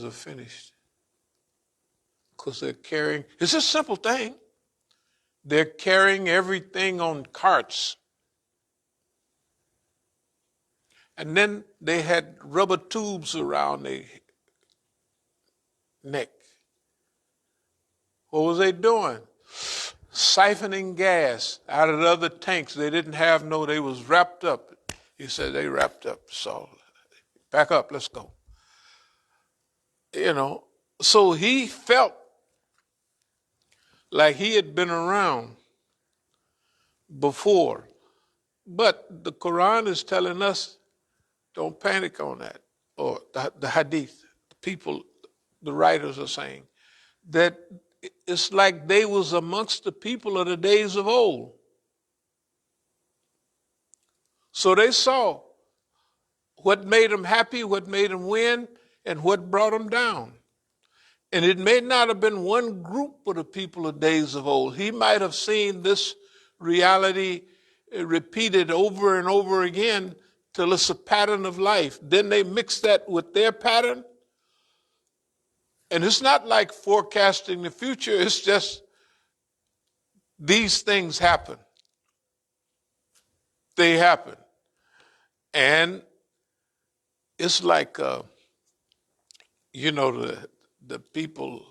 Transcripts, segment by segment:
are finished. Because they're carrying, it's a simple thing. They're carrying everything on carts. And then they had rubber tubes around their neck. What was they doing? Siphoning gas out of the other tanks. They didn't have no, they was wrapped up. He said they wrapped up. So back up, let's go. So he felt like he had been around before. But the Quran is telling us, don't panic on that. Or the hadith, the people, the writers are saying, that it's like they was amongst the people of the days of old. So they saw what made them happy, what made them win, and what brought them down. And it may not have been one group of the people of days of old. He might have seen this reality repeated over and over again till it's a pattern of life. Then they mix that with their pattern. And it's not like forecasting the future. It's just these things happen. They happen. And it's like, the people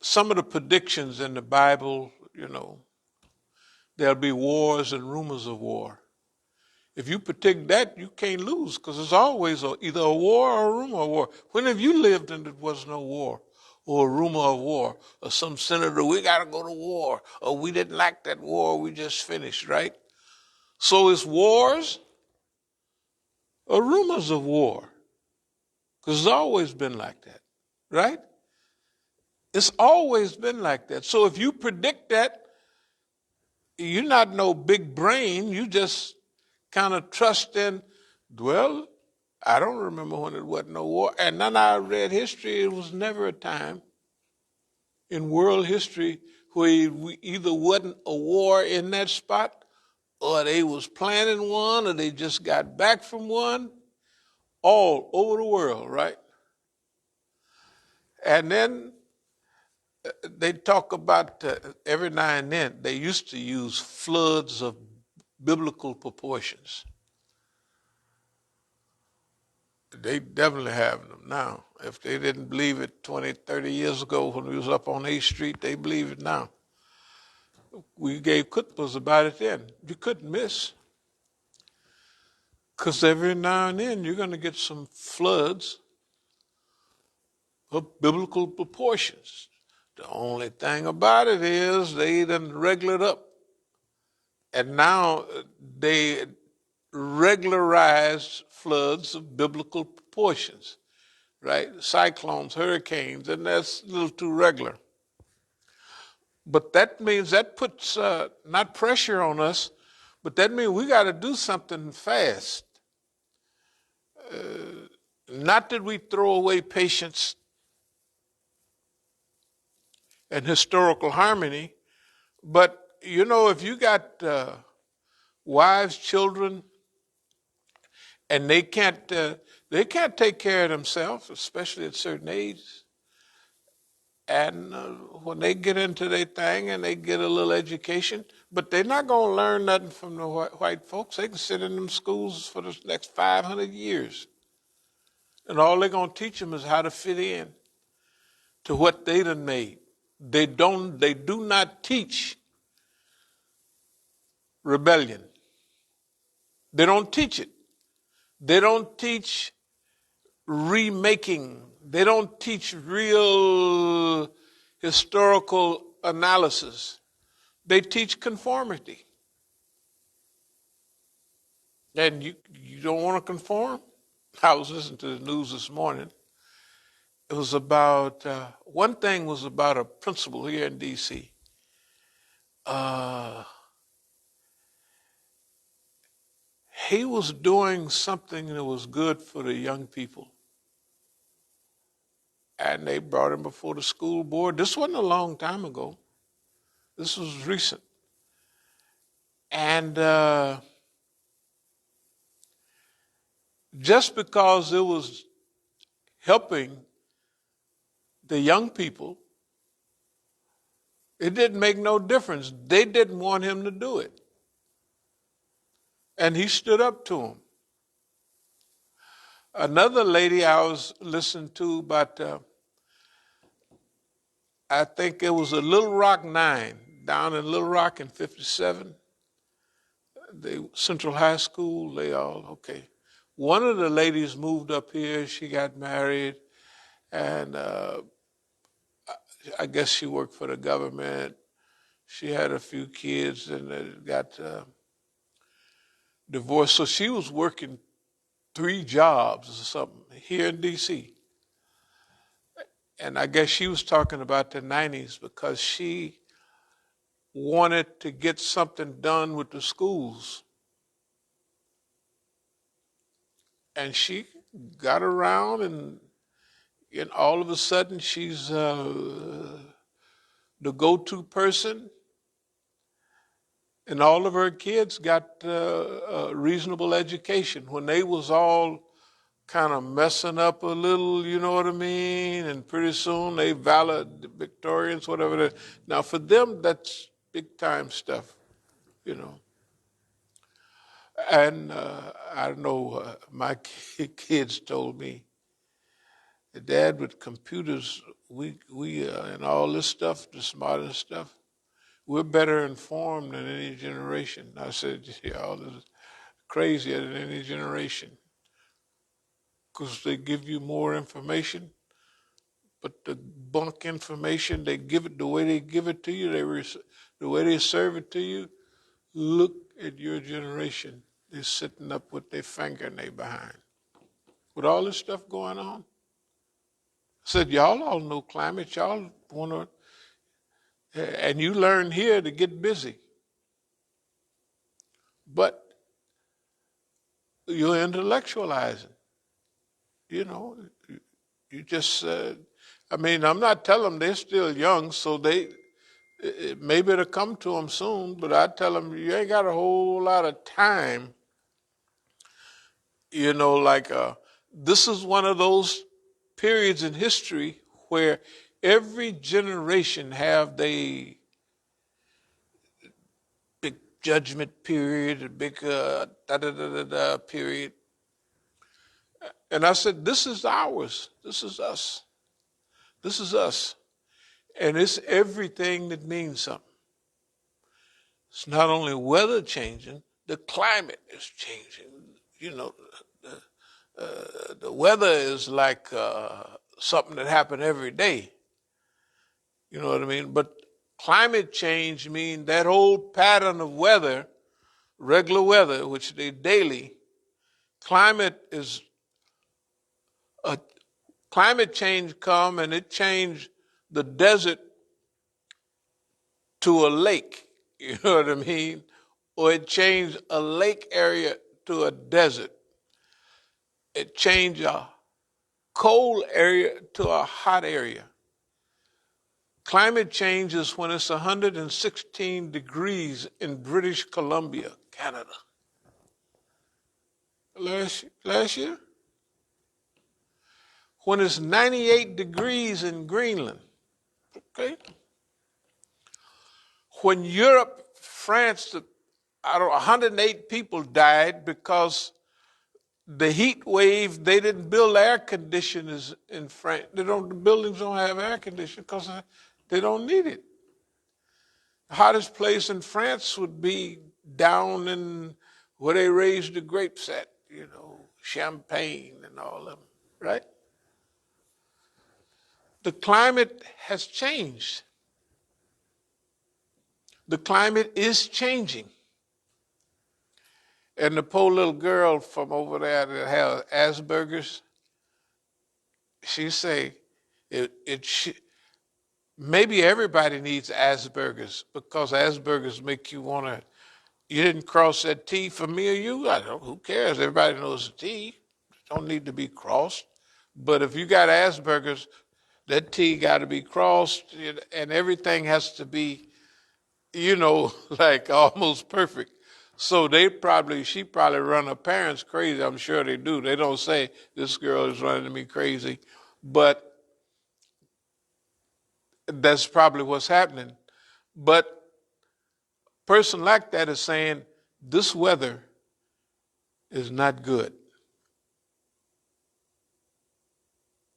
some of the predictions in the Bible, there'll be wars and rumors of war. If you predict that, you can't lose because there's always either a war or a rumor of war. When have you lived and there was no war or a rumor of war or some senator, we got to go to war, or we didn't like that war, we just finished, right? So it's wars or rumors of war because it's always been like that, right? It's always been like that. So if you predict that, you're not no big brain. You just kind of trust in, well, I don't remember when it wasn't no war. And then I read history. It was never a time in world history where we either wasn't a war in that spot, or they was planning one, or they just got back from one, all over the world, right? And then they talk about every now and then, they used to use floods of biblical proportions. They definitely have them now. If they didn't believe it 20, 30 years ago when we was up on 8th Street, they believe it now. We gave khutbahs about it then. You couldn't miss. Because every now and then you're going to get some floods of biblical proportions. The only thing about it is they done regular it up. And now they regularized floods of biblical proportions, right? Cyclones, hurricanes, and that's a little too regular. But that means that puts not pressure on us, but that means we got to do something fast. Not that we throw away patience and historical harmony, but if you got wives, children, and they can't take care of themselves, especially at certain ages. And when they get into their thing and they get a little education, but they're not going to learn nothing from the white folks. They can sit in them schools for the next 500 years. And all they're going to teach them is how to fit in to what they done made. They do not teach rebellion. They don't teach it. They don't teach remaking. They don't teach real historical analysis. They teach conformity. And you don't want to conform? I was listening to the news this morning. It was about, one thing was about a principal here in D.C. He was doing something that was good for the young people. And they brought him before the school board. This wasn't a long time ago. This was recent. And just because it was helping the young people, it didn't make no difference. They didn't want him to do it. And he stood up to them. Another lady I was listening to about, I think it was a Little Rock 9, down in Little Rock in 57. The Central High School, they all, okay. One of the ladies moved up here, she got married, and I guess she worked for the government. She had a few kids and they got divorced. So she was working 3 jobs or something here in D.C. And I guess she was talking about the 90s because she wanted to get something done with the schools. And she got around and all of a sudden she's the go-to person. And all of her kids got a reasonable education. When they was all kind of messing up a little, you know what I mean? And pretty soon they valedictorians, whatever. Now for them, that's big time stuff, you know. And I know my kids told me, Dad, with computers, we and all this stuff, the modern stuff, we're better informed than any generation. I said, yeah, all this is crazier than any generation because they give you more information, but the bunk information, they give it the way they give it to you, the way they serve it to you. Look at your generation. They're sitting up with their finger in their behind. With all this stuff going on. I said, y'all all know climate. Y'all want to, and you learn here to get busy. But you're intellectualizing. You know, you just, I mean, I'm not telling them they're still young, so maybe it'll come to them soon, but I tell them you ain't got a whole lot of time. You know, like this is one of those periods in history where every generation have the big judgment period, a big period. And I said, this is ours. This is us. This is us. And it's everything that means something. It's not only weather changing, the climate is changing. You know, the weather is like something that happens every day. You know what I mean? But climate change means that old pattern of weather, regular weather, which they daily, climate change come and it changed the desert to a lake. You know what I mean? Or it changed a lake area to a desert. It changed a cold area to a hot area. Climate change is when it's 116 degrees in British Columbia, Canada. Last year? When it's 98 degrees in Greenland, okay? When Europe, France, out of 108 people died because the heat wave, they didn't build air conditioners in France. The buildings don't have air conditioning because they don't need it. The hottest place in France would be down in where they raised the grapes at, you know, Champagne and all of them, right? The climate has changed. The climate is changing. And the poor little girl from over there that has Asperger's, she say, maybe everybody needs Asperger's because Asperger's make you want to, you didn't cross that T for me or you, I don't, who cares? Everybody knows the T. It don't need to be crossed. But if you got Asperger's, that T got to be crossed and everything has to be, you know, like almost perfect. So she probably run her parents crazy. I'm sure they do. They don't say this girl is running me crazy, but that's probably what's happening. But a person like that is saying this weather is not good.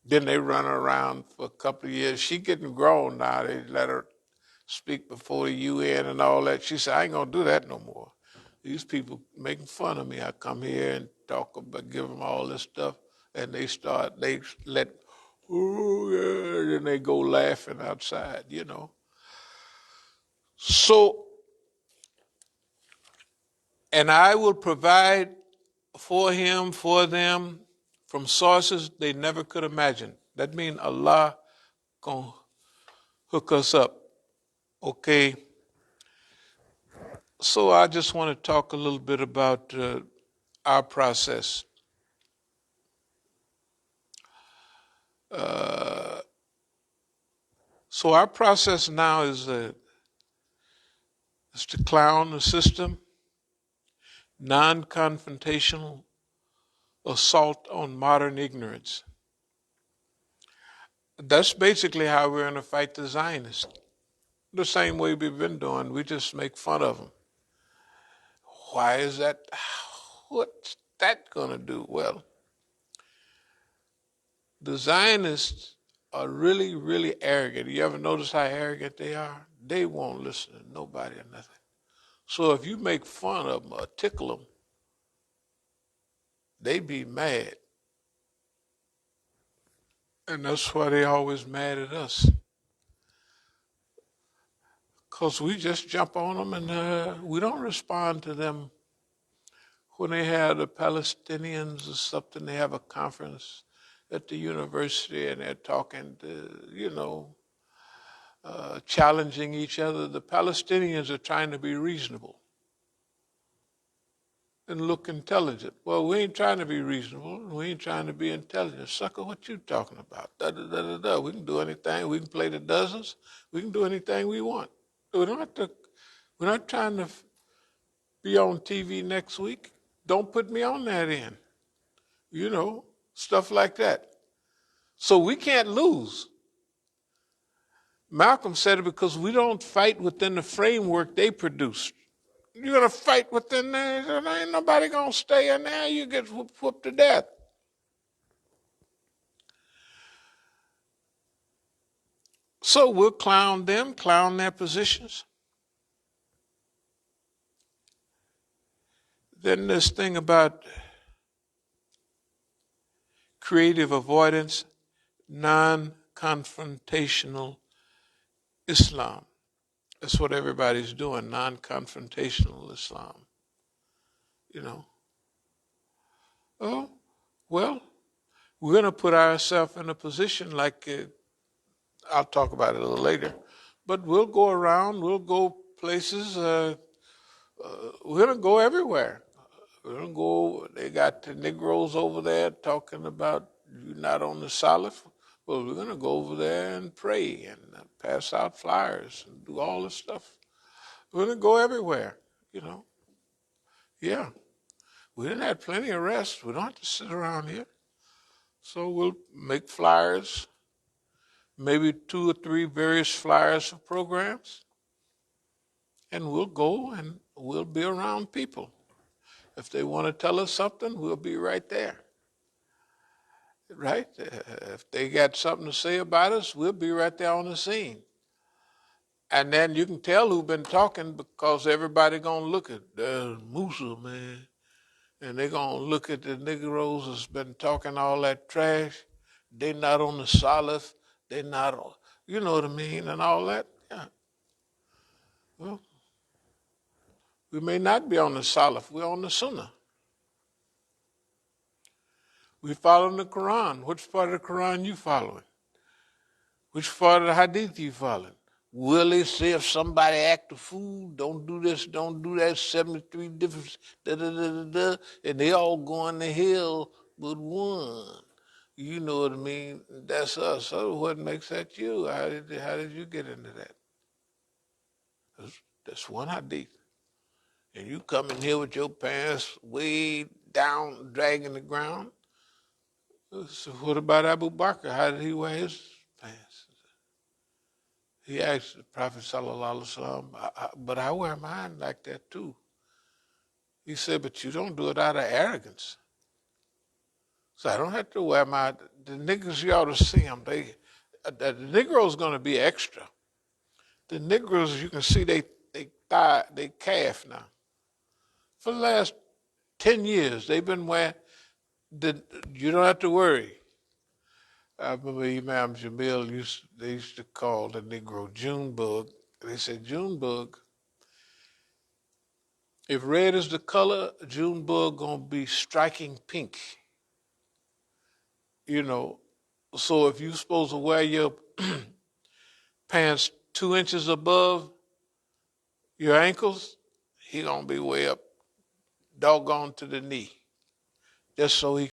Then they run her around for a couple of years. She getting grown now. They let her speak before the UN and all that. She said, I ain't gonna do that no more. These people making fun of me. I come here and talk about, give them all this stuff, and they let, oh yeah, then they go laughing outside, you know. So, and I will provide for him, for them, from sources they never could imagine. That means Allah gonna hook us up, okay? So I just want to talk a little bit about our process. So our process now is to clown the system, non-confrontational assault on modern ignorance. That's basically how we're going to fight the Zionists. The same way we've been doing. We just make fun of them. Why is that? What's that going to do? Well, the Zionists are really, really arrogant. You ever notice how arrogant they are? They won't listen to nobody or nothing. So if you make fun of them or tickle them, they be mad. And that's why they always mad at us. Because we just jump on them and we don't respond to them. When they have the Palestinians or something, they have a conference at the university and they're talking to, challenging each other. The Palestinians are trying to be reasonable and look intelligent. Well, we ain't trying to be reasonable. We ain't trying to be intelligent. Sucker, what you talking about? Da, da, da, da, da. We can do anything. We can play the dozens. We can do anything we want. We don't have to, we're not trying to be on TV next week. Don't put me on that end. Stuff like that. So we can't lose. Malcolm said it because we don't fight within the framework they produced. You're going to fight within there, there ain't nobody going to stay in there. You get whooped to death. So we'll clown them, clown their positions. Then this thing about creative avoidance, non-confrontational Islam. That's what everybody's doing, non-confrontational Islam. Oh, well, we're going to put ourselves in a position like, I'll talk about it a little later, but we'll go around, we'll go places, we're going to go everywhere. We're going to go, they got the Negroes over there talking about you're not on the Salif. Well, we're going to go over there and pray and pass out flyers and do all this stuff. We're going to go everywhere, Yeah. We didn't have plenty of rest. We don't have to sit around here. So we'll make flyers, maybe 2 or 3 various flyers for programs, and we'll go and we'll be around people. If they want to tell us something, we'll be right there. Right? If they got something to say about us, we'll be right there on the scene. And then you can tell who's been talking because everybody going to look at Musa, man. And they're going to look at the Negroes that's been talking all that trash. They not on the Salif. They not on, you know what I mean, and all that. Yeah. Well, we may not be on the Salif. We're on the Sunnah. We following the Quran. Which part of the Quran you following? Which part of the Hadith you following? Will they say if somebody act a fool, don't do this, don't do that, 73 different, da-da-da-da-da, and they all going to hell but one. You know what I mean? That's us. So what makes that you? How did you get into that? That's one Hadith. and you come in here with your pants way down, dragging the ground. So what about Abu Bakr? How did he wear his pants? He asked the Prophet sallallahu alaihi wasallam, but I wear mine like that too. He said, but you don't do it out of arrogance. So I don't have to wear the niggas, you ought to see them. The Negro's going to be extra. The Negroes, you can see they thigh, they calf now. For the last 10 years, they've been wearing, you don't have to worry. I remember Imam Jamil, they used to call the Negro Junebug. They said, Junebug, if red is the color, Junebug gonna be striking pink. You know, so if you're supposed to wear your pants 2 inches above your ankles, he gonna be way up, doggone to the knee, just so he